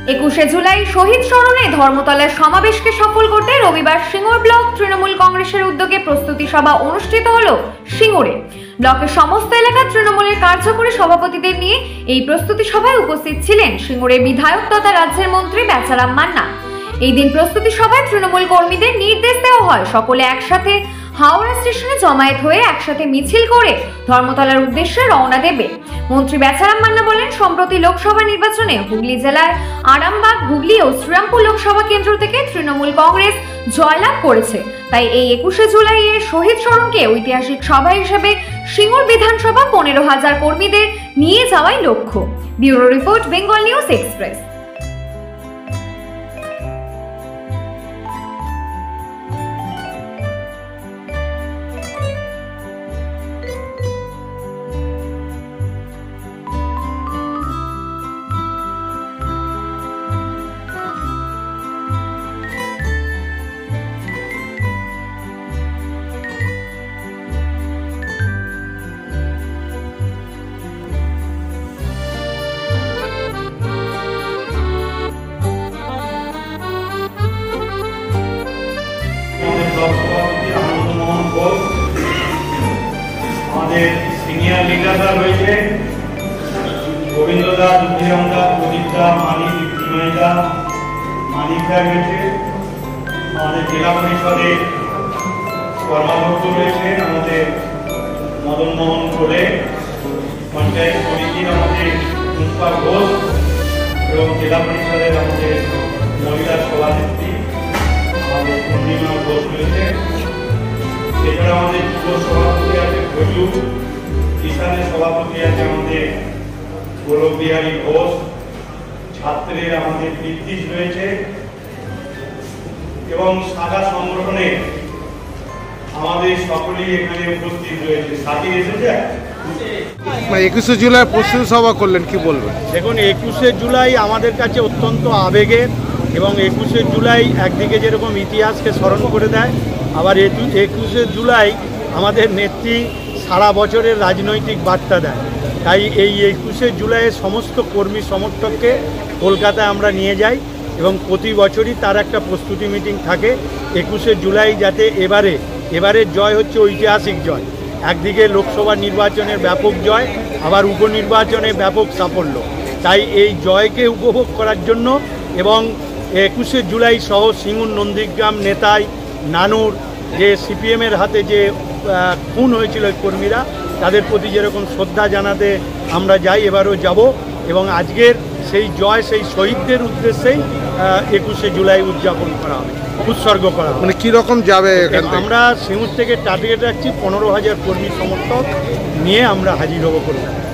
21শে জুলাই শহীদ স্মরণে ধর্মতলার সমাবেশকে সফল করতে রবিবার সিঙ্গুর ব্লক তৃণমূল কংগ্রেসের উদ্যোগে প্রস্তুতি সভা অনুষ্ঠিত হলো সিঙ্গুরে। ব্লকের সমস্ত এলাকার তৃণমূলের কার্যকরী সভাপতিদের নিয়ে এই প্রস্তুতি সভায় উপস্থিত ছিলেন সিঙ্গুরের বিধায়ক তথা রাজ্যের মন্ত্রী বেচারাম মান্না। এই দিন প্রস্তুতি সভায় তৃণমূল কর্মীদের নির্দেশ দেওয়া হয় সকলে একসাথে হাওড়া স্টেশনে জমায়েত হয়ে একসাথে মিছিল করে ধর্মতলার উদ্দেশ্যে রওনা দেবে। মন্ত্রী বেচারাম মান্না বলেন, সম্প্রতি লোকসভা নির্বাচনে হুগলি জেলার আরামবাগ, হুগলি ও শ্রীরামপুর লোকসভা কেন্দ্র থেকে তৃণমূল কংগ্রেস জয়লাভ করেছে। তাই এই 21শে জুলাই এর শহীদ স্মরণকে ঐতিহাসিক সভা হিসেবে সিঙ্গুর বিধানসভা 15,000 কর্মীদের নিয়ে যাওয়াই লক্ষ্য। Bureau report, Bengal news express. আমাদের সিনিয়র লিডাররা রয়েছে, গোবিন্দদা, দুর্গা, প্রদীপদা, মানিক, বিনয়দা, মানিকদা রয়েছে, আমাদের জেলা পরিষদের কর্মাধ্যক্ষ রয়েছে, আমাদের মদন মোহন কোলে, পঞ্চায়েত সমিতির আমাদের পুষ্পা ঘোষ এবং জেলা পরিষদের আমাদের মহিলা সভানেত্রী আমাদের পূর্ণিমা ঘোষ রয়েছে। এছাড়া আমাদের যুব সভাপতি আছে ভজু, কিষানের সভাপতি আছে আমাদের গৌরব বিহারী ঘোষ, ছাত্রের আমাদের নীতিশ রয়েছে এবং শাখা সংগঠনে আমাদের সকলেই এখানে উপস্থিত রয়েছে। সাথী এসেছে। 21শে জুলাই প্রস্তুতি সভা করলেন, কি বলবেন? দেখুন, 21শে জুলাই আমাদের কাছে অত্যন্ত আবেগের এবং 21শে জুলাই একদিকে যেরকম ইতিহাসকে স্মরণ করে দেয়, আবার 21শে জুলাই আমাদের নেত্রী সারা বছরের রাজনৈতিক বার্তা দেয়। তাই এই 21শে জুলাইয়ের সমস্ত কর্মী সমর্থককে কলকাতায় আমরা নিয়ে যাই এবং প্রতি বছরই তার একটা প্রস্তুতি মিটিং থাকে। 21শে জুলাই যাতে এবারের জয় হচ্ছে ঐতিহাসিক জয়। একদিকে লোকসভা নির্বাচনের ব্যাপক জয়, আবার উপনির্বাচনে ব্যাপক সাফল্য। তাই এই জয়কে উপভোগ করার জন্য এবং 21শে জুলাই সহ সিঙ্গুর, নন্দীগ্রাম, নেতাই, নানুর যে সিপিএমের হাতে যে খুন হয়েছিল কর্মীরা, তাদের প্রতি যেরকম শ্রদ্ধা জানাতে আমরা যাই, এবারও যাব এবং আজকের সেই জয়, সেই শহীদদের উদ্দেশ্যেই 21শে জুলাই উদযাপন করা হবে, উৎসর্গ করা হবে। মানে কীরকম যাবে? আমরা সিঙ্গুর থেকে টার্গেট রাখছি 15,000 কর্মী সমর্থক নিয়ে আমরা হাজির হব কলকাতায়।